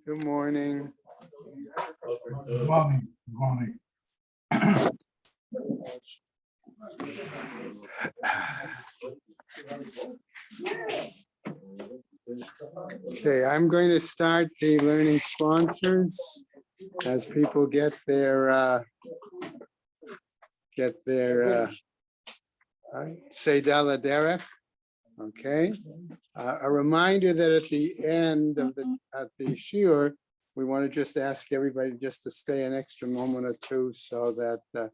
Good morning. Good morning. Good morning. Okay, I'm going to start the learning sponsors as people get their Seidala Derech. Okay, a reminder that at the end of the shiur, we want to just ask everybody just to stay an extra moment or two so that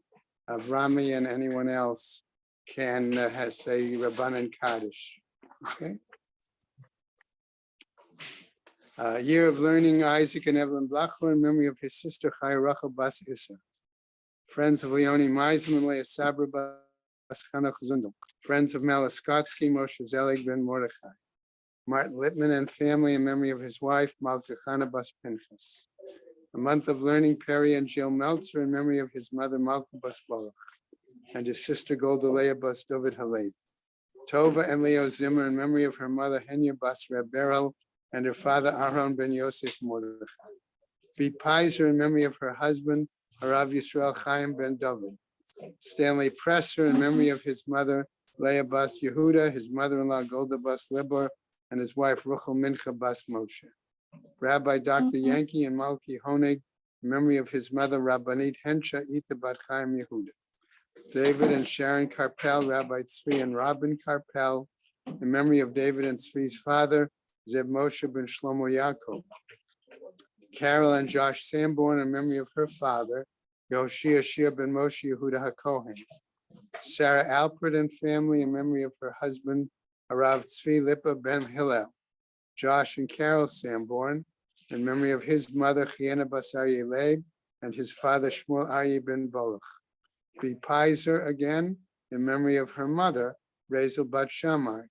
Avrami and anyone else can say Rabbanan Kaddish. Okay. Year of learning Isaac and Evelyn Blachler in memory of his sister Chaya Rachel Bas Issa. Friends of Leonie Meisman and Leah Sabra Bas Chanach Zundel. Friends of Malaskotsky, Moshe Zelig ben Mordechai. Martin Littman and family in memory of his wife Malka Chana Bas Pinchas. A month of learning Perry and Jill Meltzer in memory of his mother Malka Bas Baruch and his sister Golda Leah Bas David Halev. Tova and Leo Zimmer in memory of her mother Henya Bas Reb Beryl and her father Aaron ben Yosef Mordechai. V. Pizer in memory of her husband Harav Yisrael Chaim ben David. Stanley Presser in memory of his mother Leah Bas Yehuda, his mother-in-law Golda Bas Libor, and his wife Ruchel Mincha Bas Moshe. Rabbi Dr. Yankee and Malki Honig in memory of his mother Rabbanit Hensha Ita Bat Chaim Yehuda. David and Sharon Karpel, Rabbi Tzvi and Robin Karpel in memory of David and Tzvi's father Zeb Moshe ben Shlomo Yaakov. Carol and Josh Sanborn in memory of her father, Yoshia Shia ben Moshe Yehuda HaKohen. Sarah Alpert and family in memory of her husband, Harav Tzvi Lipa ben Hillel. Josh and Carol Sanborn in memory of his mother, Chiena Bas Aryeh Leib, and his father, Shmuel Aryeh ben Baruch. B. Pizer again in memory of her mother, Razel Bat Shammai.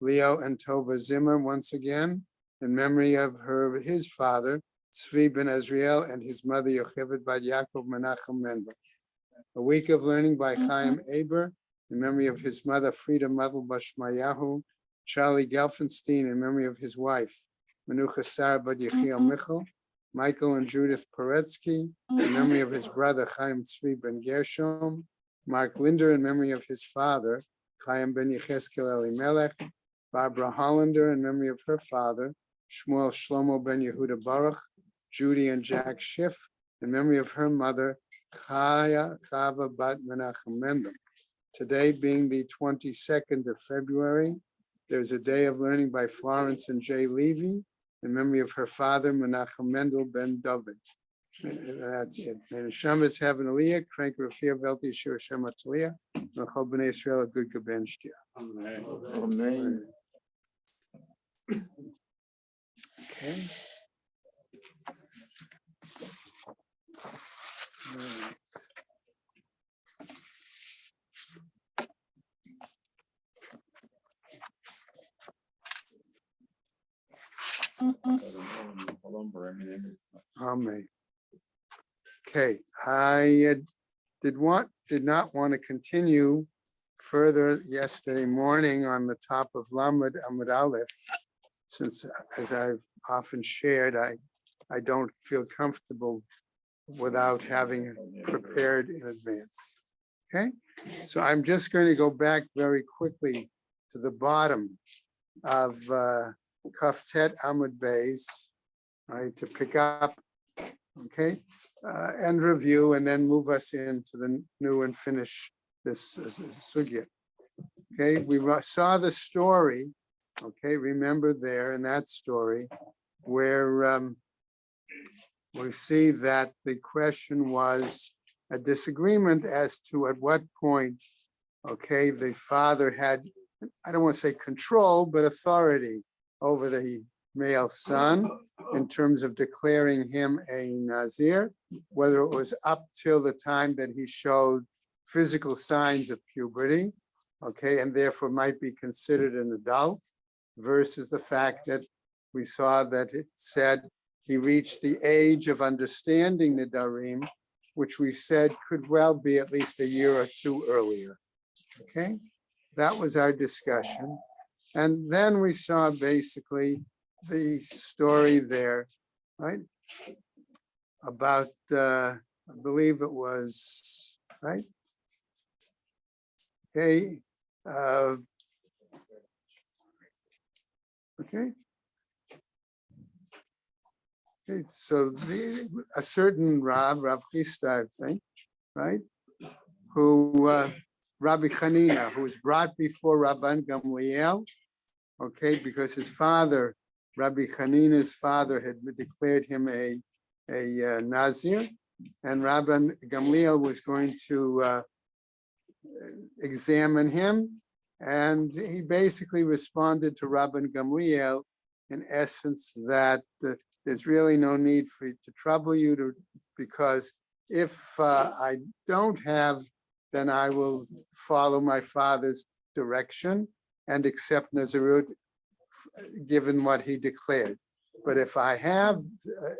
Leo and Tova Zimmer once again in memory of his father, Tzvi ben Azriel, and his mother, Yocheved Bat Yaakov Menachem Mendel. A week of learning by Chaim Aber in memory of his mother, Frida Madel Bashmayahu. Charlie Gelfenstein in memory of his wife, Menucha Sarah Bat Yechiel Michel. Michael and Judith Poretsky in memory of his brother, Chaim Tzvi ben Gershom. Mark Linder in memory of his father, Chaim ben Yecheskel Elimelech. Barbara Hollander in memory of her father, Shmuel Shlomo ben Yehuda Baruch. Judy and Jack Schiff in memory of her mother, Chaya Chava Bat Menachem Mendel. Today being the 22nd of February, there's a day of learning by Florence and Jay Levy in memory of her father, Menachem Mendel ben David. That's it. And Shamas have an aliyah, crank Rafia Velti Shir Shema Taliyah, Mechol B'nai Israel a good Gaben Shtia. Amen. Okay. Amen. Okay, I did not want to continue further yesterday morning on the top of Lamed Amud Aleph, since as I've often shared, I don't feel comfortable without having prepared in advance. Okay, so I'm just going to go back very quickly to the bottom of Kaftet Amud Beis, right, to pick up, okay, and review, and then move us into the new and finish this sugya. Okay, we saw the story, okay, remember there in that story where we see that the question was a disagreement as to at what point, okay, the father had, I don't want to say control, but authority over the male son in terms of declaring him a Nazir, whether it was up till the time that he showed physical signs of puberty, okay, and therefore might be considered an adult, versus the fact that we saw that it said he reached the age of understanding the Darim, which we said could well be at least a year or two earlier. Okay, that was our discussion. And then we saw basically the story there, right? About, I believe it was, right? Okay. Okay. Okay, so a certain Rav Chisda, I think, right? Who, Rabbi Chanina, who was brought before Rabban Gamliel, okay, because his father, Rabbi Chanina's father, had declared him a Nazir, and Rabban Gamliel was going to examine him, and he basically responded to Rabban Gamliel in essence that there's really no need for it to trouble you because if I don't have, then I will follow my father's direction and accept Nazirut given what he declared. But if I have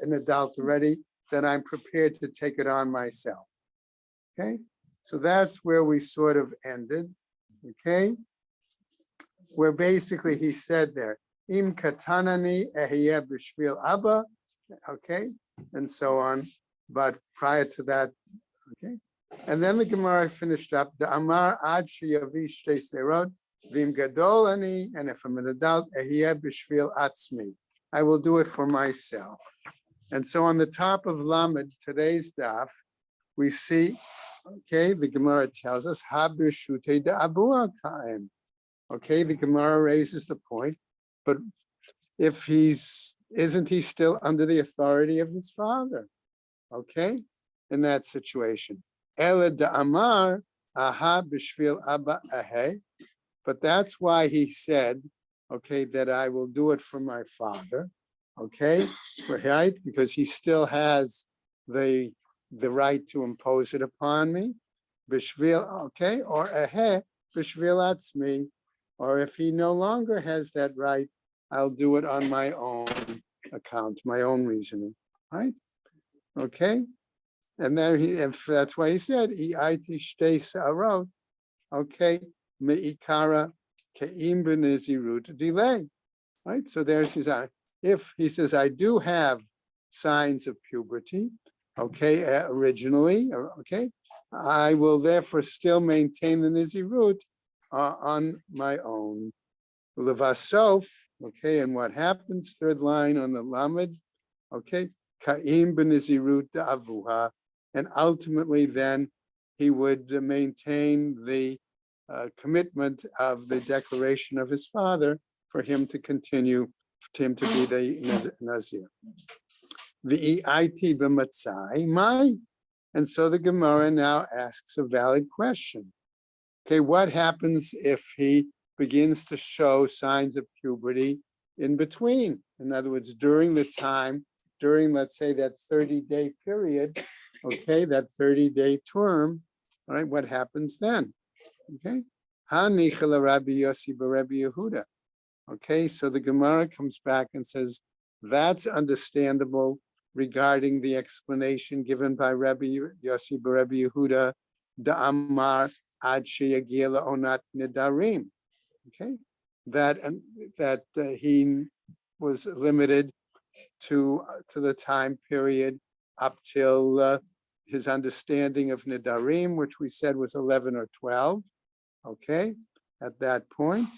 an adult already, then I'm prepared to take it on myself. Okay, so that's where we sort of ended. Okay, where basically he said there, Im katanani ehiyeh b'shvil abba, okay, and so on. But prior to that, okay, and then the Gemara finished up the Amar ad sheyavi shtei serot v'im gadol ani, and if I'm an adult, ehiyeh b'shvil atzmi, I will do it for myself. And so on the top of Lamed, today's daf, we see, okay, the Gemara tells us, Habishute de Abu Kaim. Okay, the Gemara raises the point, but if isn't he still under the authority of his father? Okay, in that situation. Ela de Amar, aha b'shvil Abba ahe. But that's why he said, okay, that I will do it for my father. Okay, right? Because he still has the right to impose it upon me. B'shvil, okay, or ahe b'shvil atzmi. Or if he no longer has that right, I'll do it on my own account, my own reasoning, right? Okay, and then if that's why he said, "I'iti shtei sa'arot," okay, me'ikara ke'im b'nezirut delay, right? So there's his. If he says, "I do have signs of puberty," okay, originally, okay, I will therefore still maintain the nizirut on my own. Levasof, okay, and what happens? Third line on the Lamed, okay, Ka'im b'nizirut avuha, and ultimately then he would maintain the commitment of the declaration of his father for him to continue, for him to be the Nazir. The it b'matzai mai, and so the Gemara now asks a valid question. Okay, what happens if he begins to show signs of puberty in between? In other words, during the time, during, let's say, that 30-day period, okay, that 30-day term, all right, what happens then? Okay, Hanichel Rabbi Yossi b'Rabbi Yehuda. Okay, so the Gemara comes back and says, that's understandable regarding the explanation given by Rabbi Yossi b'Rabbi Yehuda, Da'amar ad sheyagia la'onat nedarim. Okay, that he was limited to the time period up till his understanding of nedarim, which we said was 11 or 12. Okay, at that point.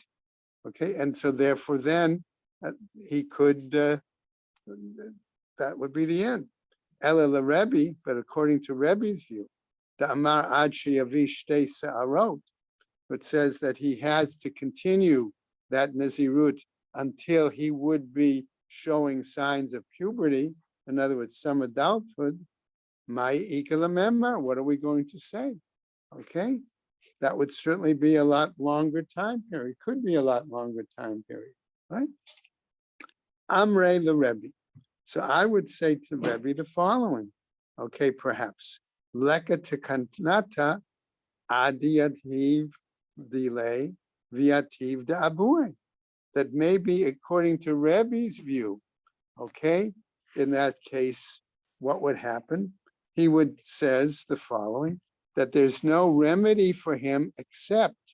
Okay, and so therefore then he could, that would be the end. Ela Rebbe, but according to Rebbe's view, the Amar ad sheyavi shtei sa'arot, it says that he has to continue that Nazirut until he would be showing signs of puberty, in other words, some adulthood. My ikalamemma, what are we going to say? Okay, that would certainly be a lot longer time period, could be a lot longer time period, right? Amrei the Rebbe. So I would say to Rebbe the following, okay, perhaps. Leka tekantnata adiyativ delay viativ de abue. That maybe according to Rebbe's view, okay, in that case, what would happen? He would says the following, that there's no remedy for him except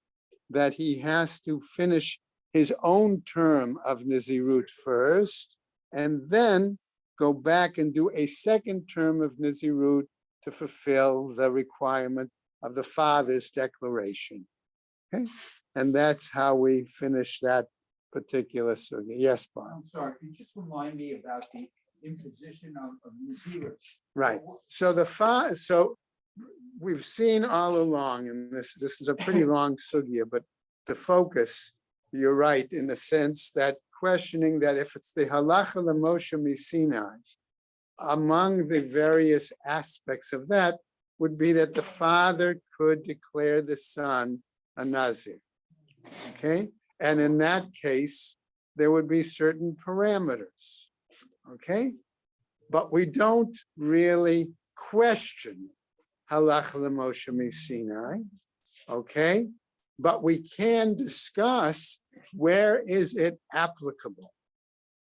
that he has to finish his own term of Nazirut first, and then go back and do a second term of Nazirut to fulfill the requirement of the father's declaration. Okay, and that's how we finish that particular sugya. Yes, Bob. I'm sorry, could you just remind me about the imposition of Nazirus? Right. So so we've seen all along, and this is a pretty long sugya, but the focus, you're right, in the sense that questioning that if it's the halacha l'Moshe Sinai, among the various aspects of that would be that the father could declare the son a Nazir. Okay, and in that case, there would be certain parameters. Okay, but we don't really question halacha l'Moshe Sinai. Okay, but we can discuss where is it applicable.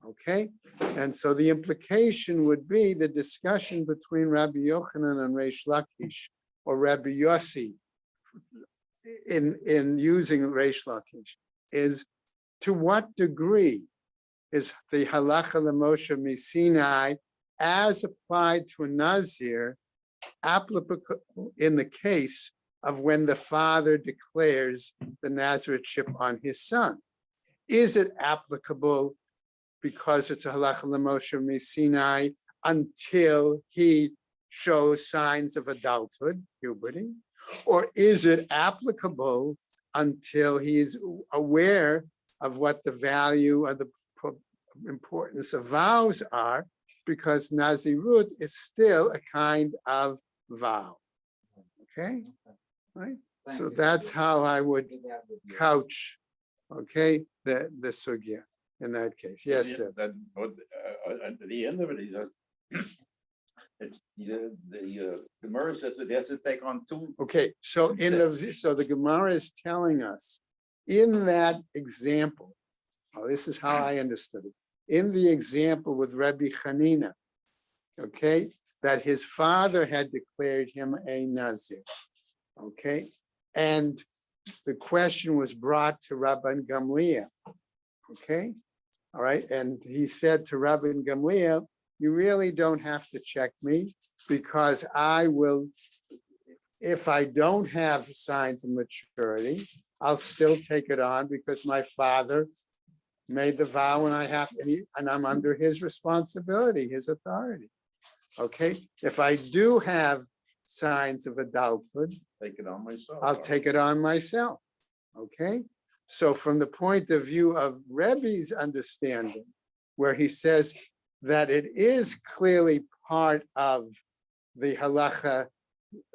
Okay, and so the implication would be the discussion between Rabbi Yochanan and Reish Lakish, or Rabbi Yossi, in using Reish Lakish, is to what degree is the halacha l'Moshe Sinai as applied to a Nazir applicable in the case of when the father declares the Nazirship on his son? Is it applicable because it's a halacha l'Moshe Sinai until he shows signs of adulthood, puberty? Or is it applicable until he's aware of what the value of the importance of vows are, because Nazirut is still a kind of vow. Okay, right? So that's how I would couch, okay, the sugya in that case. Yes, sir. At the end of it, he says, the Gemara says that he has to take on two. Okay, so the Gemara is telling us in that example, this is how I understood it. In the example with Rabbi Hanina, okay, that his father had declared him a Nazir, okay, and the question was brought to Rabban Gamliel, okay, all right, and he said to Rabban Gamliel, you really don't have to check me, because I will, if I don't have signs of maturity, I'll still take it on, because my father made the vow and I have, and I'm under his responsibility, his authority. Okay, if I do have signs of adulthood, Take it on myself. I'll take it on myself. Okay, so from the point of view of Rebbe's understanding, where he says that it is clearly part of the halacha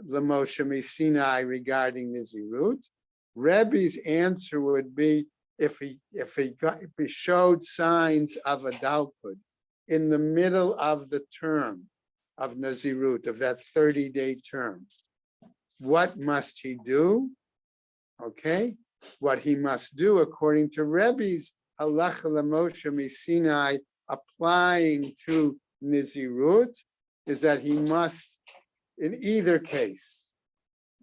l'Moshe Sinai regarding Nazirut, Rebbe's answer would be if he showed signs of adulthood in the middle of the term of Nazirut, of that 30-day term, what must he do? Okay, what he must do according to Rebbe's halacha l'Moshe Sinai applying to Nazirut is that he must, in either case,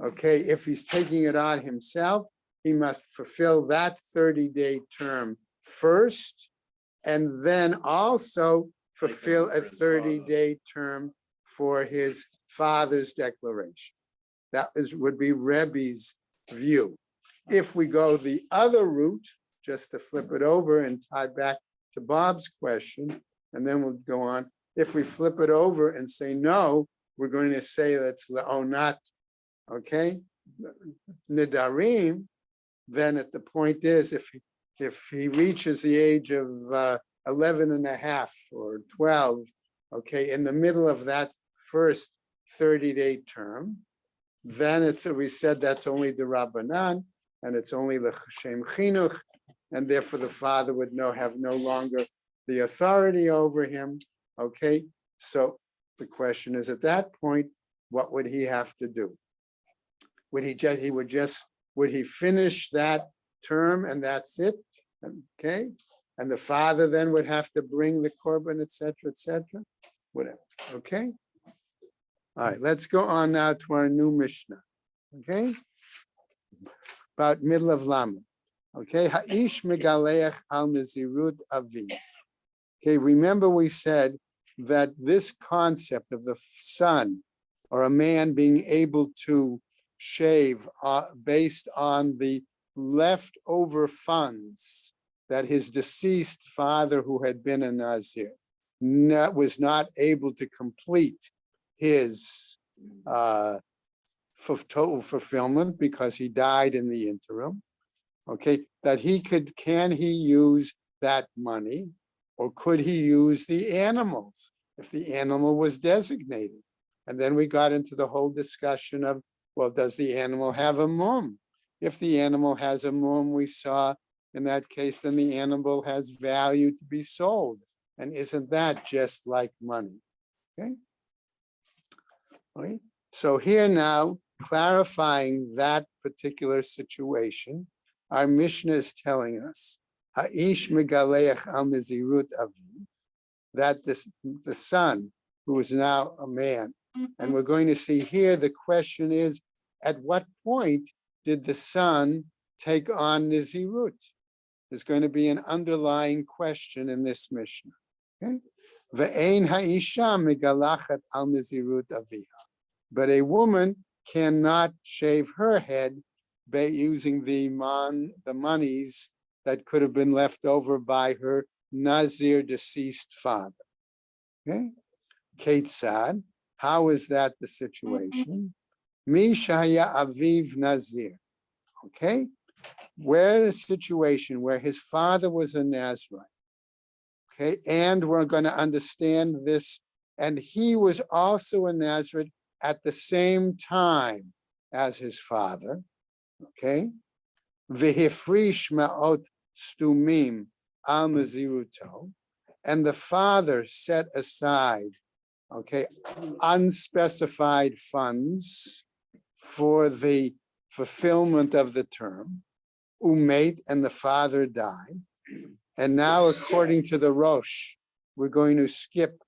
okay, if he's taking it on himself, he must fulfill that 30-day term first, and then also fulfill a 30-day term for his father's declaration. That would be Rebbe's view. If we go the other route, just to flip it over and tie back to Bob's question, and then we'll go on. If we flip it over and say no, we're going to say that's le'onat, okay, nidarim. Then at the point is, if he reaches the age of 11 and a half or 12, okay, in the middle of that first 30-day term, then we said that's only the Rabbanan, and it's only the Shem Chinuch, and therefore the father would have no longer the authority over him. Okay, so the question is, at that point, what would he have to do? Would he finish that term and that's it? Okay, and the father then would have to bring the korban, etc., whatever. Okay. All right, let's go on now to our new Mishnah. Okay, about middle of Lama. Okay, Ha'ish megaleach al nazirut avi. Okay, remember we said that this concept of the son or a man being able to shave based on the leftover funds that his deceased father, who had been a Nazir, was not able to complete his total fulfillment because he died in the interim. Okay, that can he use that money, or could he use the animals if the animal was designated? And then we got into the whole discussion of, well, does the animal have a mum? If the animal has a mum, we saw in that case, then the animal has value to be sold. And isn't that just like money? Okay. Right. So here now, clarifying that particular situation, our Mishnah is telling us, Ha'ish megaleach al nazirut avi, that the son, who is now a man, and we're going to see here, the question is, at what point did the son take on nazirut? There's going to be an underlying question in this Mishnah. Okay? Ve'ein ha'isha megalachat al nazirut aviha. But a woman cannot shave her head by using the monies that could have been left over by her Nazir deceased father. Okay, Ketzad, how is that the situation? Mi shaya aviv Nazir. Okay, where is a situation where his father was a Nazirite. Okay, and we're going to understand this, and he was also a Nazirite at the same time as his father, okay? V'hifrish ma'ot stumim al naziruto, and the father set aside, okay, unspecified funds for the fulfillment of the term, umate, and the father died. And now, according to the Rosh, we're going to skip,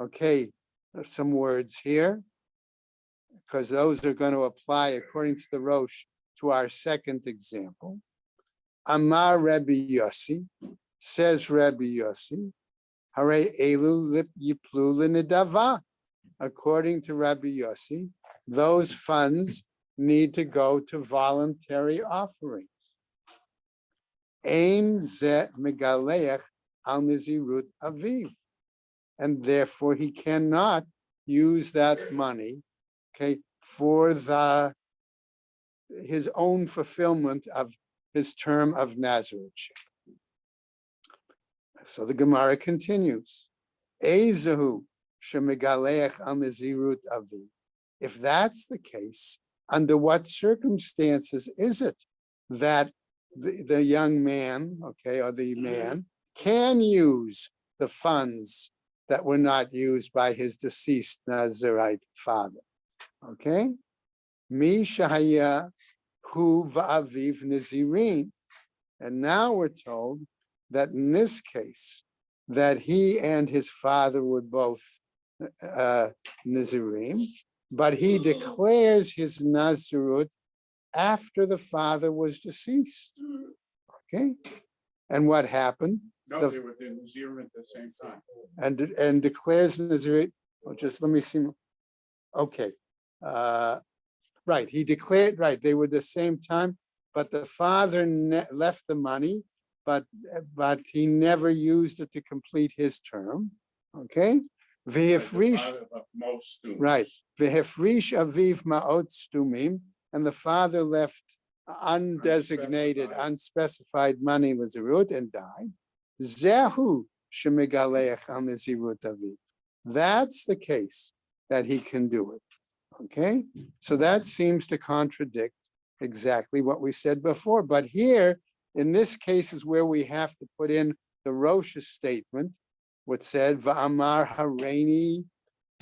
okay, some words here, because those are going to apply according to the Rosh to our second example. Amar Rabbi Yossi, says Rabbi Yossi, Hare elu lip yiplu l'nedava. According to Rabbi Yossi, those funds need to go to voluntary offerings. Ein zet megaleach al nazirut aviv. And therefore he cannot use that money, okay, for his own fulfillment of his term of Nazirite. So the Gemara continues. Ezehu shemegaleach al nazirut avi. If that's the case, under what circumstances is it that the young man, okay, or the man can use the funds that were not used by his deceased Nazirite father? Okay, Mi shahaya hu va'aviv nazirin, and now we're told that in this case, that he and his father were both nazirim, but he declares his nazirut after the father was deceased. Okay, and what happened? No, they were in zero at the same time. And declares nazirut. Oh, just let me see. Okay. Right, he declared, right, they were the same time, but the father left the money, but he never used it to complete his term, okay? V'hifrish, right, v'hifrish aviv ma'ot stumim, and the father left undesignated, unspecified money nazirut and died. Zehu shemegaleach al nazirut aviv. That's the case that he can do it. Okay, so that seems to contradict exactly what we said before. But here, in this case, is where we have to put in the Rosh's statement, what said, Va'amar hareini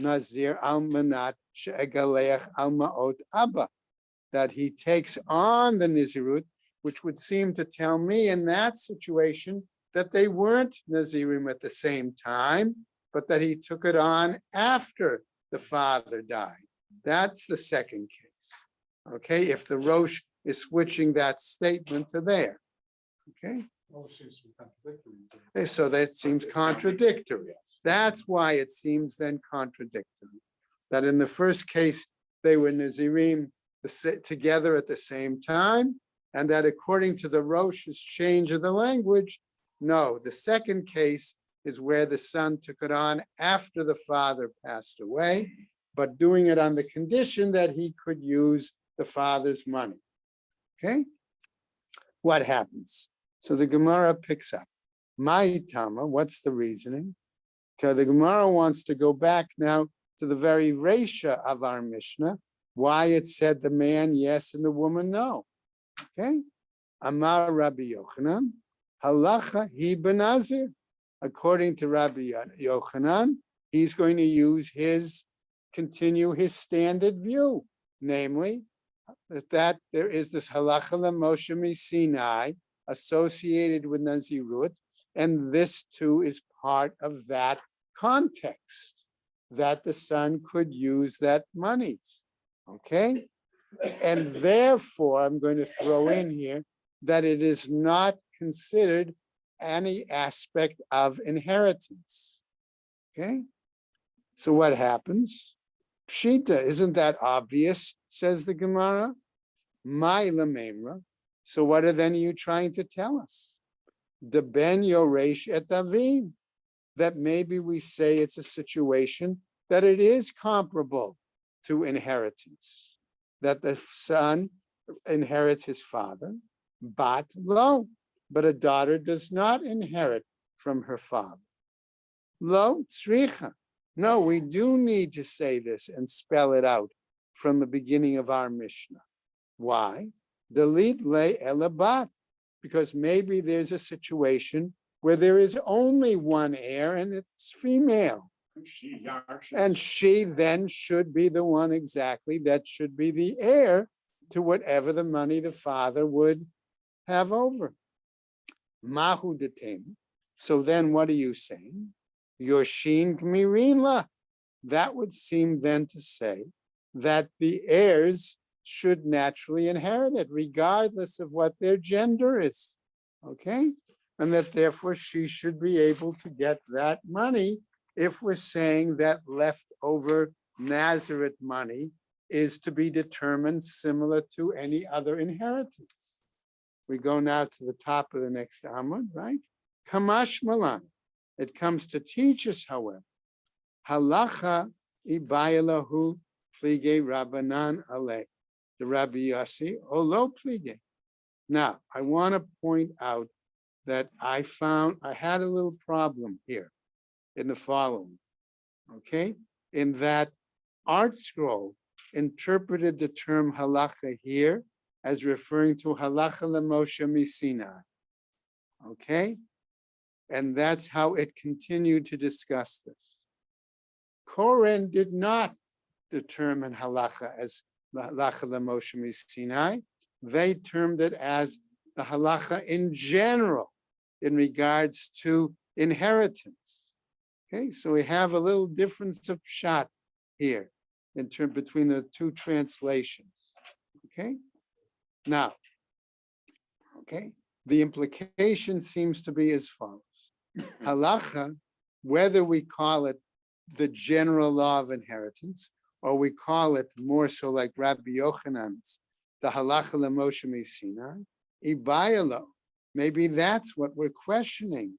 nazir almanat she'egaleach al ma'ot abba, that he takes on the Nazirut, which would seem to tell me in that situation that they weren't Nazirim at the same time, but that he took it on after the father died. That's the second case. Okay, if the Rosh is switching that statement to there. Okay, Oh, it seems to be contradictory. so that seems contradictory. That's why it seems then contradictory. That in the first case, they were Nazirim together at the same time, and that according to the Rosh's change of the language, no, the second case is where the son took it on after the father passed away, but doing it on the condition that he could use the father's money. Okay? What happens? So the Gemara picks up. My Tama, what's the reasoning? So the Gemara wants to go back now to the very Resha of our Mishnah, why it said the man yes and the woman no. Okay? Amar Rabbi Yochanan, halacha hi benazir. According to Rabbi Yochanan, he's going to continue his standard view, namely that there is this halacha l'Moshe Sinai associated with Nazirut, and this too is part of that context, that the son could use that money. Okay? And therefore, I'm going to throw in here that it is not considered any aspect of inheritance. Okay? So what happens? Pshita, isn't that obvious, says the Gemara? My lamemra. So what are then you trying to tell us? The ben yoresh et avim. That maybe we say it's a situation that it is comparable to inheritance, that the son inherits his father, but lo, but a daughter does not inherit from her father. Lo tzricha. No, we do need to say this and spell it out from the beginning of our Mishnah. Why? Delete le elabat, because maybe there's a situation where there is only one heir and it's female. And she then should be the one exactly that should be the heir to whatever the money the father would have over. Mahu detem. So then what are you saying? Yoshin gmirinla. That would seem then to say that the heirs should naturally inherit it, regardless of what their gender is. Okay? And that therefore she should be able to get that money if we're saying that leftover Nazareth money is to be determined similar to any other inheritance. We go now to the top of the next Amud, right? Kamash Malan. It comes to teach us, however, halacha ibayalahu plige rabbanan ale, the Rabbi Yossi olo plige. Now, I want to point out that I had a little problem here in the following, okay? In that Art Scroll interpreted the term halacha here as referring to halacha l'Moshe Sinai, okay? And that's how it continued to discuss this. Koren did not determine halacha as halacha l'Moshe Sinai. They termed it as the halacha in general in regards to inheritance. Okay, so we have a little difference of pshat here in term between the two translations. Okay, now, okay, the implication seems to be as follows. Halacha, whether we call it the general law of inheritance, or we call it more so like Rabbi Yochanan's, the halacha l'Moshe Sinai, ibayalo. Maybe that's what we're questioning.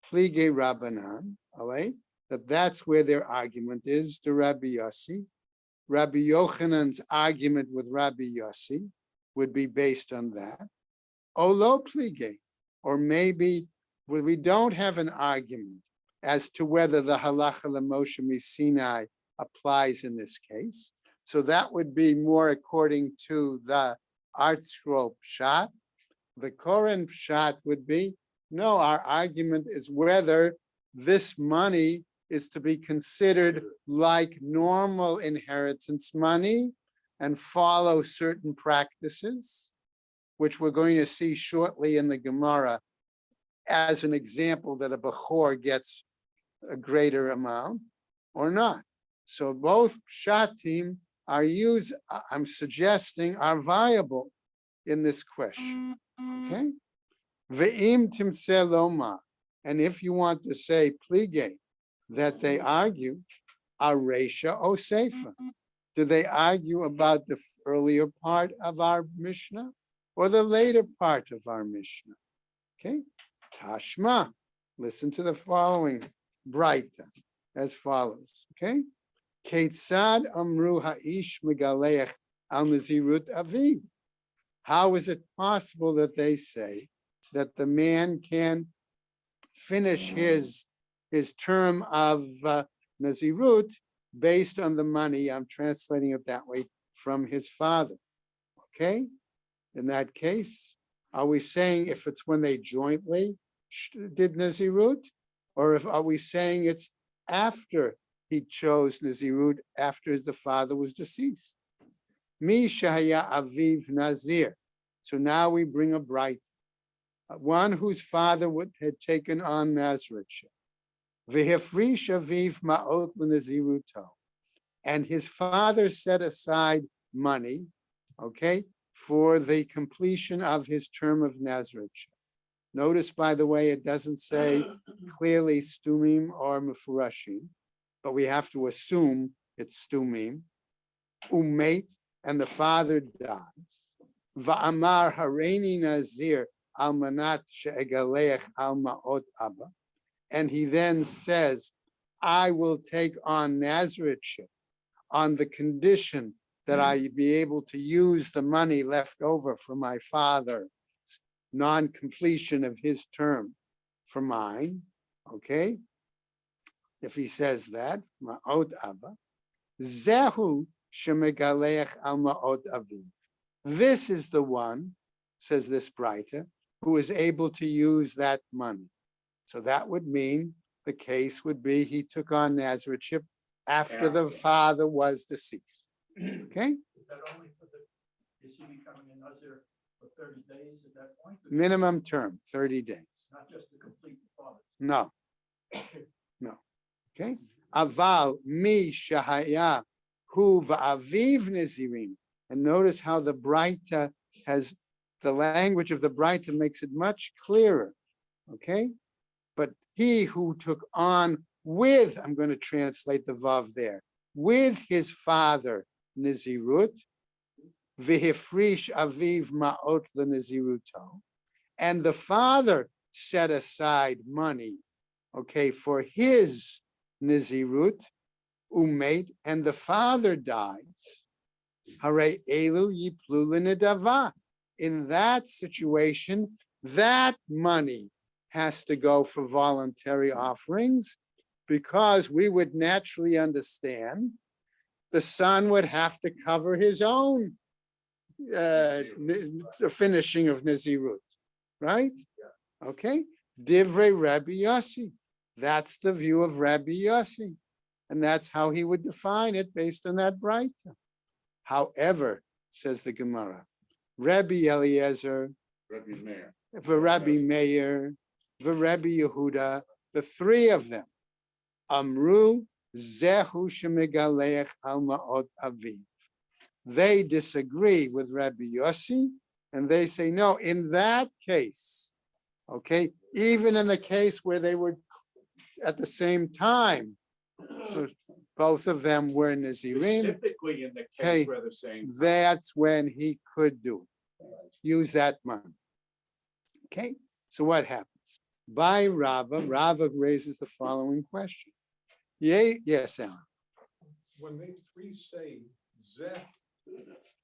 Plige Rabbanan, all right? That's where their argument is to Rabbi Yossi. Rabbi Yochanan's argument with Rabbi Yossi would be based on that. Olo plige, or maybe we don't have an argument as to whether the halacha l'Moshe Sinai applies in this case. So that would be more according to the Art Scroll pshat. The Koren pshat would be, no, our argument is whether this money is to be considered like normal inheritance money and follow certain practices, which we're going to see shortly in the Gemara as an example that a Bechor gets a greater amount or not. So both pshatim I'm suggesting, are viable in this question. Okay? Ve'im timseh loma. And if you want to say pligate, that they argue, aresha o sefer. Do they argue about the earlier part of our Mishnah or the later part of our Mishnah? Okay, Tashma. Listen to the following Braita as follows. Okay, Ketzad amru ha'ish megaleach al nazirut aviv. How is it possible that they say that the man can finish his term of nazirut based on the money? I'm translating it that way, from his father. Okay, in that case, are we saying if it's when they jointly did nazirut, or if are we saying it's after he chose nazirut, after the father was deceased? Mi shaya aviv nazir. So now we bring a bright one whose father had taken on Nazirut. V'hefrish aviv ma'ot l'naziruto. And his father set aside money, okay, for the completion of his term of Nazirut. Notice, by the way, it doesn't say clearly stumim or mefurashim, but we have to assume it's stumim. Umate, and the father dies. Va'amar hareini nazir al manat she'egaleach al ma'ot abba. And he then says, I will take on Nazirutship on the condition that I be able to use the money left over from my father's non-completion of his term for mine. Okay? If he says that, ma'ot abba, zehu shemegaleach al ma'ot aviv. This is the one, says this Braita, who is able to use that money. So that would mean the case would be he took on Nazirutship after the father was deceased. Okay? Is that only for is he becoming a Nazir for 30 days at that point? Minimum term, 30 days. Not just to complete the father. No. No. Okay? Aval mi shahaya hu va'aviv nazirim. And notice how the Braita has, the language of the Braita makes it much clearer. Okay? But he who took on with, I'm going to translate the vav there, with his father Nazirut, v'hifrish aviv ma'ot l'naziruto, and the father set aside money, okay, for his Nazirut, umate, and the father dies. Hare elu yiplu l'nedava. In that situation, that money has to go for voluntary offerings, because we would naturally understand the son would have to cover his own the finishing of Nazirut, right? Okay, Divrei Rabbi Yossi. That's the view of Rabbi Yossi, and that's how he would define it based on that Braita. However, says the Gemara, Rabbi Eliezer, Rabbi Meir, Rabbi Yehuda, the three of them, Amru zehu shemegaleach al ma'ot aviv. They disagree with Rabbi Yossi, and they say, no, in that case, okay, even in the case where they were at the same time, both of them were Nazirim. Specifically in the Okay, case where they're saying. that's when he could do it, use that money. Okay, so what happens? By Rava raises the following question. Yes, Alan. When they three say Zeh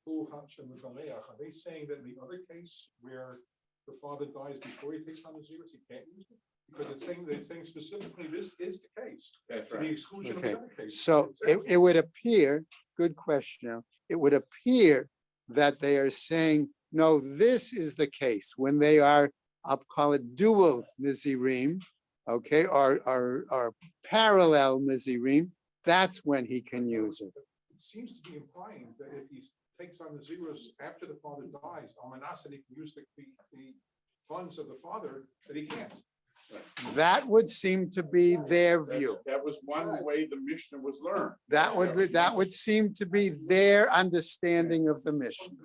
hu ha'shem megaleach, are they saying that in the other case where the father dies before he takes on the Nazirus, he can't use it? Because they're saying specifically this is the case. That's To the right. exclusion Okay, of the other case. so it would appear, good question, now, it would appear that they are saying, no, this is the case when they are, I'll call it dual Nazirim, okay, or parallel Nazirim, that's when he can use it. It seems to be implying that if he takes on the Nazirus after the father dies, Almanas, and he can use the funds of the father, that he can't. That would seem to be their view. That was one way the Mishnah was learned. That would seem to be their understanding of the mission.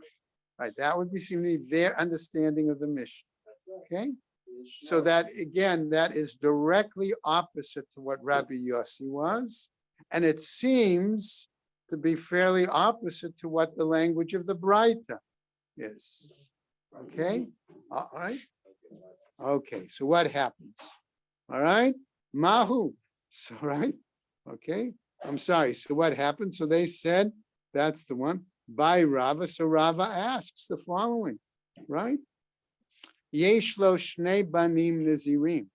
Right, that would be seem to be their understanding of the mission. Okay, So that, again, that is directly opposite to what Rabbi Yossi was. And it seems to be fairly opposite to what the language of the Braita is. Okay, all right. Okay, so what happens? All right, Mahu. So, right, okay, I'm sorry. So what happened? So they said, that's the one, by Rava. So Rava asks the following, right? Yesh lo shnei banim nazirim.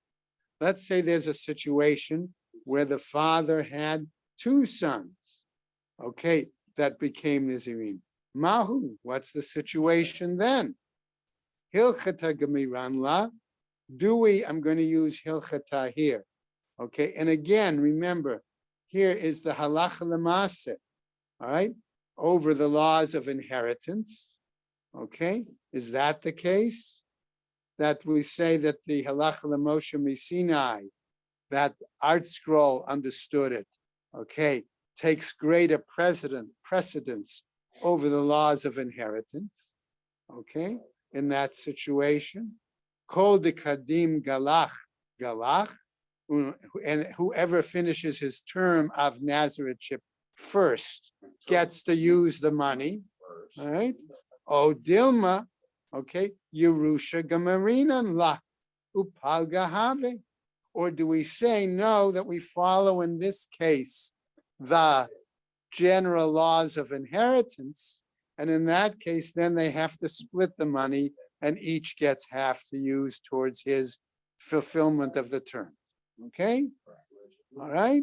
Let's say there's a situation where the father had two sons, okay, that became nazirim. Mahu, what's the situation then? Hilchata gemiran la. I'm going to use hilchata here. Okay, and again, remember, here is the halacha lemase, all right, over the laws of inheritance. Okay, is that the case? That we say that the halacha lemoshe misinai, that art scroll understood it, okay, takes greater precedence over the laws of inheritance, okay, in that situation. Kol de kadim galach, and whoever finishes his term of Nazarethship first gets to use the money, all right? O Dilma, okay, Yerusha Gamarinan la upal gahave. Or do we say no, that we follow in this case the general laws of inheritance, and in that case, then they have to split the money and each gets half to use towards his fulfillment of the term. Okay? All right?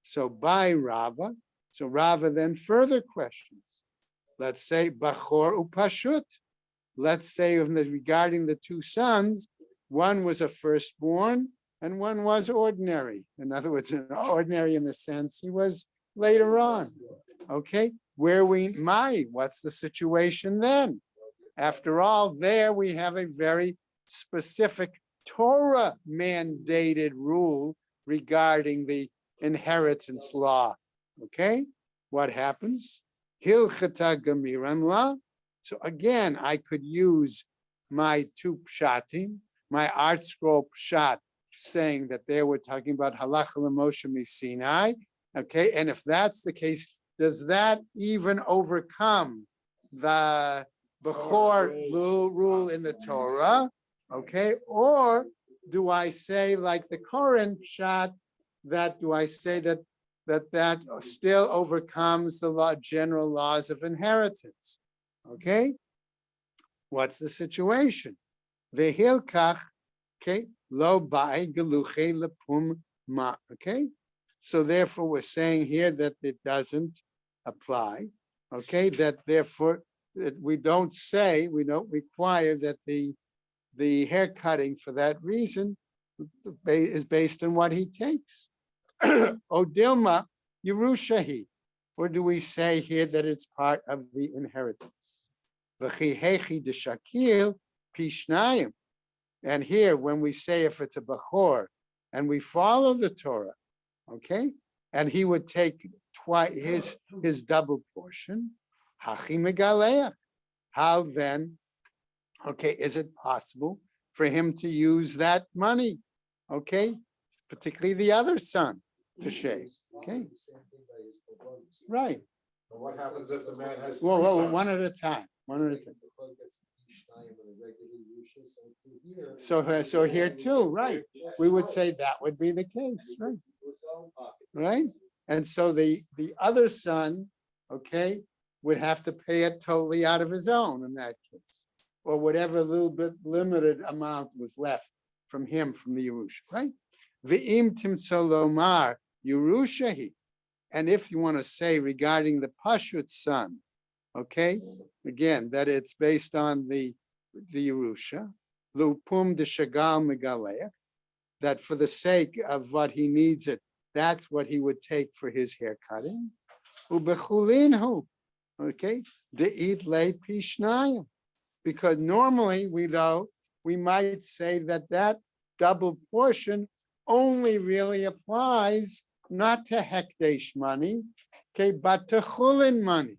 So by Rava, so Rava then further questions. Let's say Bachor upashut. Let's say regarding the two sons, one was a firstborn and one was ordinary. In other words, ordinary in the sense he was later on. Okay? What's the situation then? After all, there we have a very specific Torah mandated rule regarding the inheritance law. Okay? What happens? Hilchata gamiran la. So again, I could use my two pshatim, my art scroll pshat, saying that they were talking about halacha l'moshe misinai. Okay, and if that's the case, does that even overcome the Bechor rule in the Torah? Okay, or do I say like the Koran pshat, that do I say that still overcomes the general laws of inheritance? Okay, what's the situation? Vehilkach, okay, lo bai geluche lepum ma. Okay, so therefore we're saying here that it doesn't apply. Okay, that therefore we don't require that the hair cutting for that reason is based on what he takes. Odilma Yerushahi, or do we say here that it's part of the inheritance? V'chihechi de shakil pishnayim. And here, when we say if it's a bechor, and we follow the Torah, okay, and he would take twice his double portion, hachi megaleach. How then, okay, is it possible for him to use that money, okay, particularly the other son, to shave, okay? Right. But what happens if the man has? Whoa, three one sons? at a time, one at a time. So here too, right? We would say that would be the case, right? Right? And so the other son, okay, would have to pay it totally out of his own in that case, or whatever little bit limited amount was left from him from the Yerusha, right? V'im timsolomar Yerushahi. And if you want to say regarding the Pashut son, okay, again, that it's based on the Yerusha, Lupum de Shagal Megaleach, that for the sake of what he needs it, that's what he would take for his hair cutting. Ubechulinhu, okay, de eat le pishnayim. Because normally we might say that double portion only really applies not to hekdesh money, okay, but to chulin money.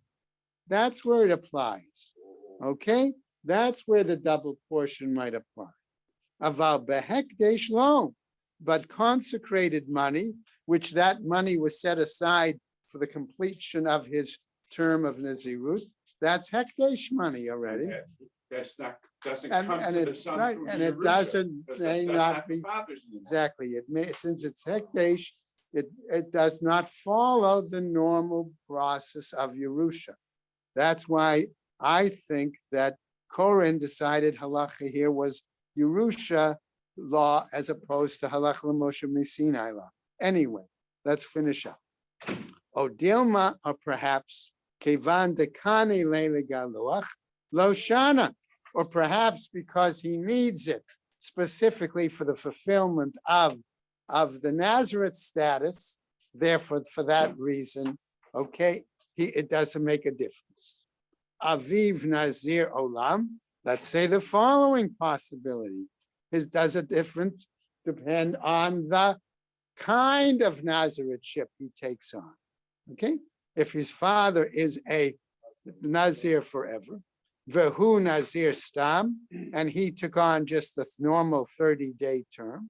That's where it applies, okay? That's where the double portion might apply. Aval behekdesh lo, but consecrated money, which that money was set aside for the completion of his term of Nazirut, that's hekdesh money already. That's not, doesn't And, come and to the it, son right, through and it Yerusha. doesn't, That's may that's not the be, father's anymore. exactly, it may, since it's hekdesh, it does not follow the normal process of Yerusha. That's why I think that Koren decided halacha here was Yerusha law as opposed to halacha l'Moshe Sinai law. Anyway, let's finish up. O Dilma, or perhaps Kevan dekane le'legaluach lo shana, or perhaps because he needs it specifically for the fulfillment of the Nazareth status. Therefore, for that reason, okay, it doesn't make a difference. Aviv Nazir Olam, let's say the following possibility. Does a difference depend on the kind of Nazirethship he takes on? Okay, if his father is a Nazir forever, Vehu Nazir Stam, and he took on just the normal 30-day term,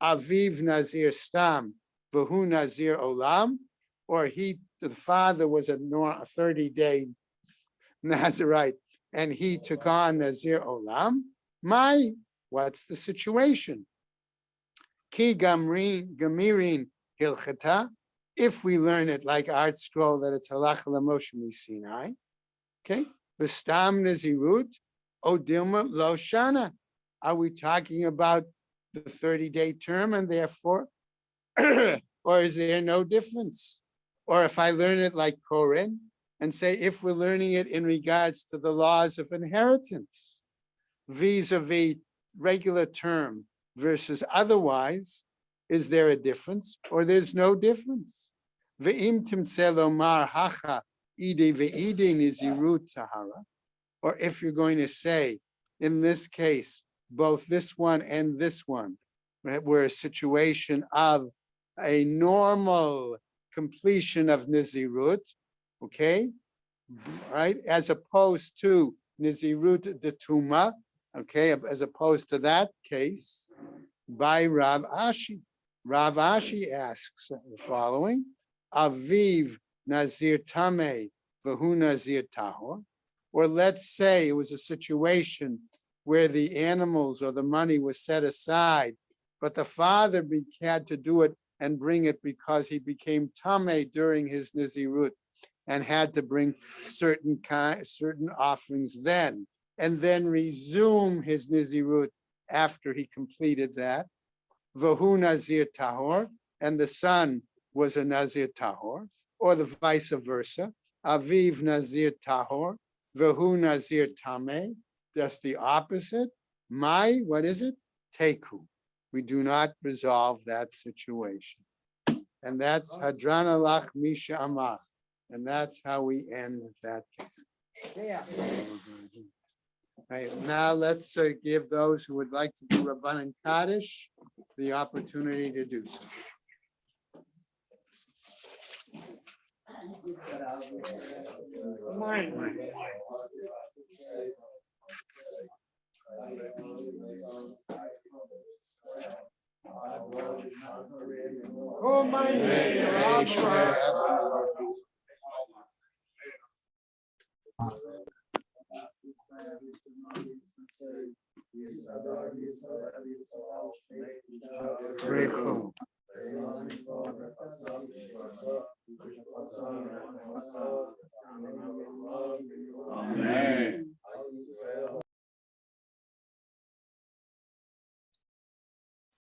Aviv Nazir Stam, Vehu Nazir Olam, or the father was a 30-day Nazirite, and he took on Nazir Olam. What's the situation? Ki Gamirin Hilchata, if we learn it like Art Scroll that it's halacha l'Moshe Sinai, okay? V'stam Nazirut, O Dilma Lo Shana. Are we talking about the 30-day term and therefore, or is there no difference? Or if I learn it like Koren and say, if we're learning it in regards to the laws of inheritance, vis-a-vis regular term versus otherwise, is there a difference or there's no difference? Ve'im timtze lomar hacha ide ve'ide nizirut tahara, or if you're going to say, in this case, both this one and this one, right, were a situation of a normal completion of nizirut, okay, right, as opposed to nizirut de tuma, okay, as opposed to that case, by Rav Ashi. Rav Ashi asks the following: Aviv Nazir Tameh Vahu Nazir Tahor. Or let's say it was a situation where the animals or the money was set aside, but the father had to do it and bring it because he became Tameh during his Nazirut and had to bring certain offerings then, and then resume his Nazirut after he completed that. Vahu Nazir Tahor, and the son was a Nazir Tahor, or the vice versa. Aviv Nazir Tahor, Vahu Nazir Tameh, just the opposite. What is it? Teku. We do not resolve that situation. And that's Hadrana Lach Misha Amar. And that's how we end that case. Yeah. Right, now let's give those who would like to do Rabbanan Kaddish the opportunity to do so. Grateful. Amen.